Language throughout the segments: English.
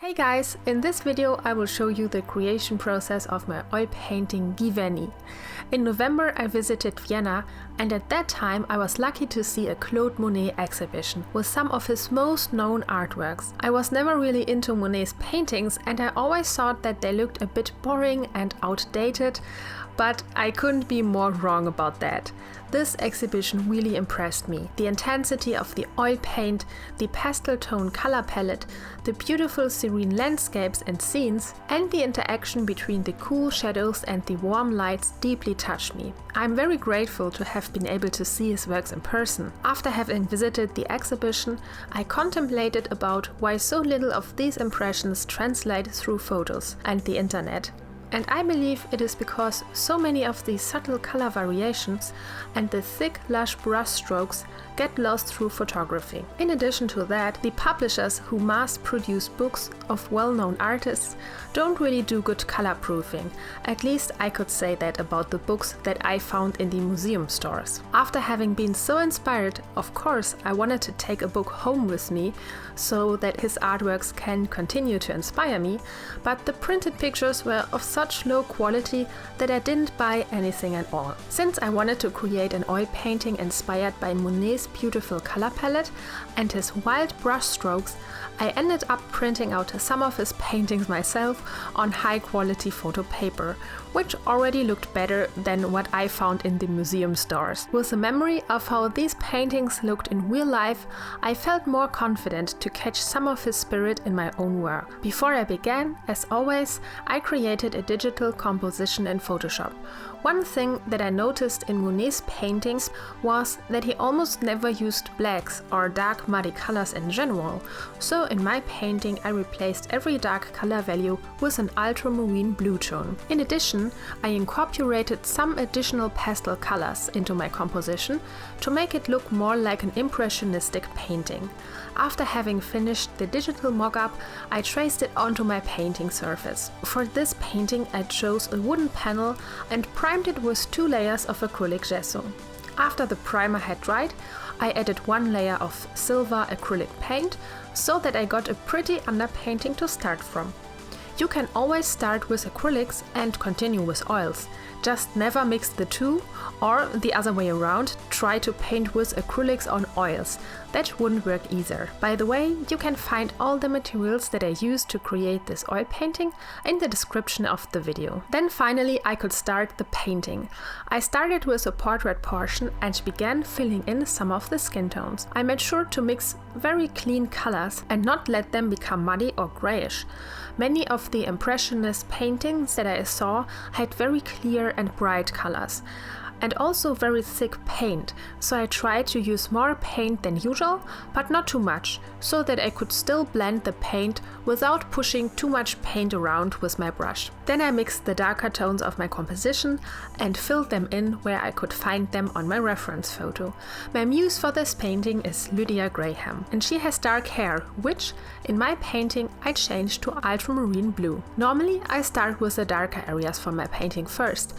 Hey guys, in this video I will show you the creation process of my oil painting Giverny. In November I visited Vienna and at that time I was lucky to see a Claude Monet exhibition with some of his most known artworks. I was never really into Monet's paintings and I always thought that they looked a bit boring and outdated, but I couldn't be more wrong about that. This exhibition really impressed me. The intensity of the oil paint, the pastel tone color palette, the beautiful serene landscapes and scenes, and the interaction between the cool shadows and the warm lights deeply touched me. I'm very grateful to have been able to see his works in person. After having visited the exhibition, I contemplated about why so little of these impressions translate through photos and the internet. And I believe it is because so many of these subtle color variations and the thick, lush brush strokes get lost through photography. In addition to that, the publishers who mass-produce books of well-known artists don't really do good color proofing. At least I could say that about the books that I found in the museum stores. After having been so inspired, of course, I wanted to take a book home with me so that his artworks can continue to inspire me, but the printed pictures were of such low quality that I didn't buy anything at all. Since I wanted to create an oil painting inspired by Monet's beautiful color palette and his wild brush strokes, I ended up printing out some of his paintings myself on high quality photo paper, which already looked better than what I found in the museum stores. With the memory of how these paintings looked in real life, I felt more confident to catch some of his spirit in my own work. Before I began, as always, I created a digital composition in Photoshop. One thing that I noticed in Monet's paintings was that he almost never used blacks or dark muddy colors in general, so in my painting I replaced every dark color value with an ultramarine blue tone. In addition, I incorporated some additional pastel colors into my composition to make it look more like an impressionistic painting. After having finished the digital mock-up, I traced it onto my painting surface. For this painting I chose a wooden panel and primed it with 2 layers of acrylic gesso. After the primer had dried, I added 1 layer of silver acrylic paint so that I got a pretty underpainting to start from. You can always start with acrylics and continue with oils. Just never mix the two, or the other way around, try to paint with acrylics on oils. That wouldn't work either. By the way, you can find all the materials that I used to create this oil painting in the description of the video. Then finally I could start the painting. I started with a portrait portion and began filling in some of the skin tones. I made sure to mix very clean colors and not let them become muddy or grayish. Many of the impressionist paintings that I saw had very clear and bright colors, and also very thick paint, so I tried to use more paint than usual, but not too much, so that I could still blend the paint without pushing too much paint around with my brush. Then I mixed the darker tones of my composition and filled them in where I could find them on my reference photo. My muse for this painting is Lydia Graham, and she has dark hair, which, in my painting, I changed to ultramarine blue. Normally I start with the darker areas for my painting first,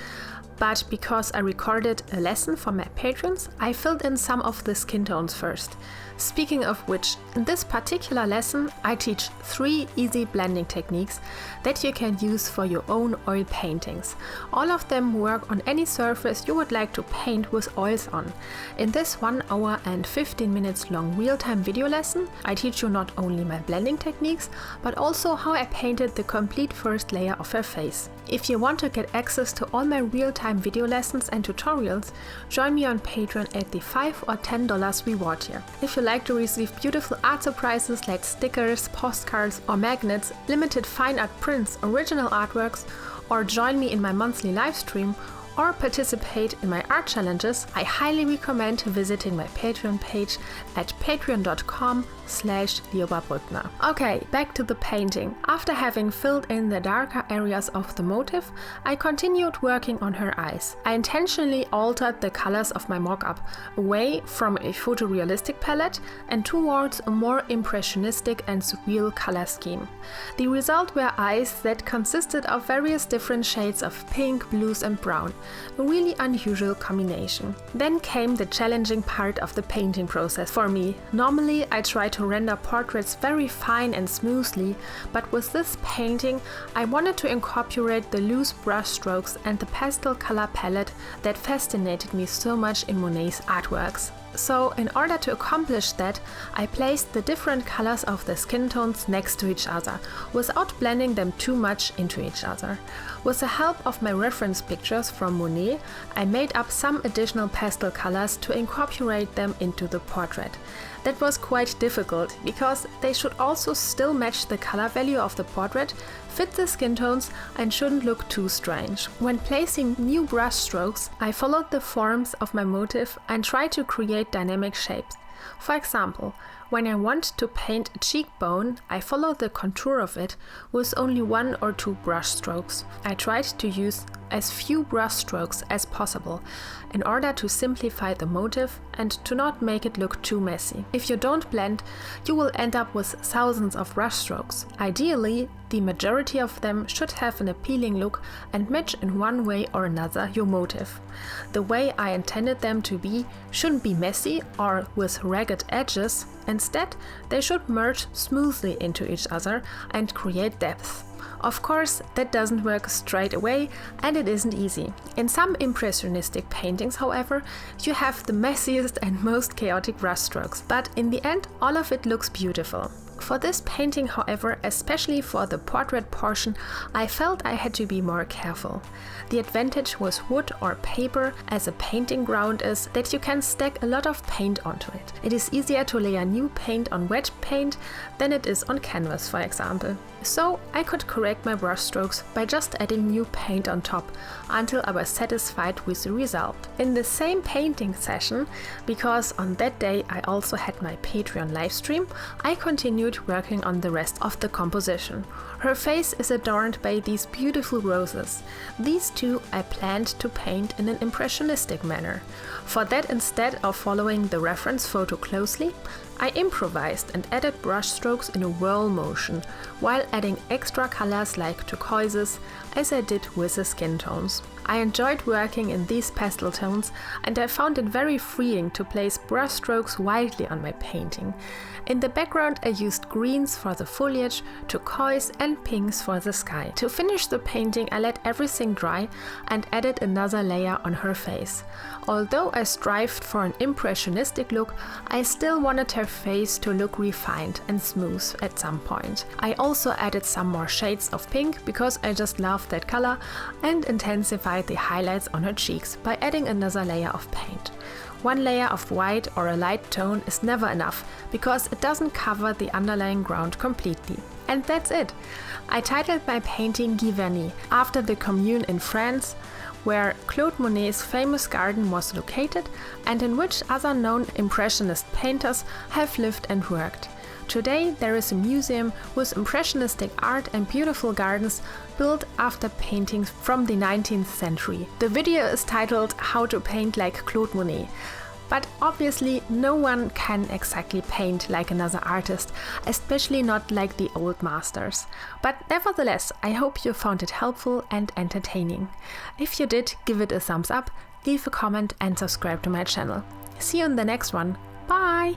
but because I recorded a lesson for my patrons, I filled in some of the skin tones first. Speaking of which, in this particular lesson I teach 3 easy blending techniques that you can use for your own oil paintings. All of them work on any surface you would like to paint with oils on. In this 1 hour and 15 minutes long real-time video lesson, I teach you not only my blending techniques, but also how I painted the complete first layer of her face. If you want to get access to all my real-time video lessons and tutorials, join me on Patreon at the $5 or $10 reward tier. If you like to receive beautiful art surprises like stickers, postcards or magnets, limited fine art prints, original artworks, or join me in my monthly live stream, or participate in my art challenges, I highly recommend visiting my Patreon page at patreon.com/LiobaBrückner. Okay, back to the painting. After having filled in the darker areas of the motif, I continued working on her eyes. I intentionally altered the colors of my mock-up away from a photorealistic palette and towards a more impressionistic and surreal color scheme. The result were eyes that consisted of various different shades of pink, blues and brown. A really unusual combination. Then came the challenging part of the painting process for me. Normally I try to render portraits very fine and smoothly, but with this painting I wanted to incorporate the loose brush strokes and the pastel color palette that fascinated me so much in Monet's artworks. So in order to accomplish that, I placed the different colors of the skin tones next to each other, without blending them too much into each other. With the help of my reference pictures from Monet, I made up some additional pastel colors to incorporate them into the portrait. That was quite difficult, because they should also still match the color value of the portrait, fit the skin tones, and shouldn't look too strange. When placing new brush strokes, I followed the forms of my motif and tried to create dynamic shapes. For example, when I want to paint a cheekbone, I follow the contour of it with only 1 or 2 brush strokes. I tried to use as few brush strokes as possible in order to simplify the motif and to not make it look too messy. If you don't blend, you will end up with thousands of brush strokes. Ideally, the majority of them should have an appealing look and match in one way or another your motif. The way I intended them to be shouldn't be messy or with ragged edges. Instead, they should merge smoothly into each other and create depth. Of course, that doesn't work straight away, and it isn't easy. In some impressionistic paintings, however, you have the messiest and most chaotic brushstrokes, but in the end, all of it looks beautiful. For this painting, however, especially for the portrait portion, I felt I had to be more careful. The advantage with wood or paper as a painting ground is that you can stack a lot of paint onto it. It is easier to layer new paint on wet paint than it is on canvas, for example. So I could correct my brush strokes by just adding new paint on top until I was satisfied with the result. In the same painting session, because on that day I also had my Patreon livestream, I continued working on the rest of the composition. Her face is adorned by these beautiful roses. These two I planned to paint in an impressionistic manner. For that, instead of following the reference photo closely, I improvised and added brush strokes in a whirl motion, while adding extra colors like turquoises, as I did with the skin tones. I enjoyed working in these pastel tones, and I found it very freeing to place brush strokes wildly on my painting. In the background I used greens for the foliage, turquoise and pinks for the sky. To finish the painting, I let everything dry and added another layer on her face. Although I strived for an impressionistic look, I still wanted her face to look refined and smooth at some point. I also added some more shades of pink because I just loved that color, and intensified the highlights on her cheeks by adding another layer of paint. One layer of white or a light tone is never enough because it doesn't cover the underlying ground completely. And that's it! I titled my painting Giverny, after the commune in France where Claude Monet's famous garden was located and in which other known impressionist painters have lived and worked. Today there is a museum with impressionistic art and beautiful gardens built after paintings from the 19th century. The video is titled How to Paint Like Claude Monet. But obviously no one can exactly paint like another artist, especially not like the old masters. But nevertheless, I hope you found it helpful and entertaining. If you did, give it a thumbs up, leave a comment and subscribe to my channel. See you in the next one. Bye!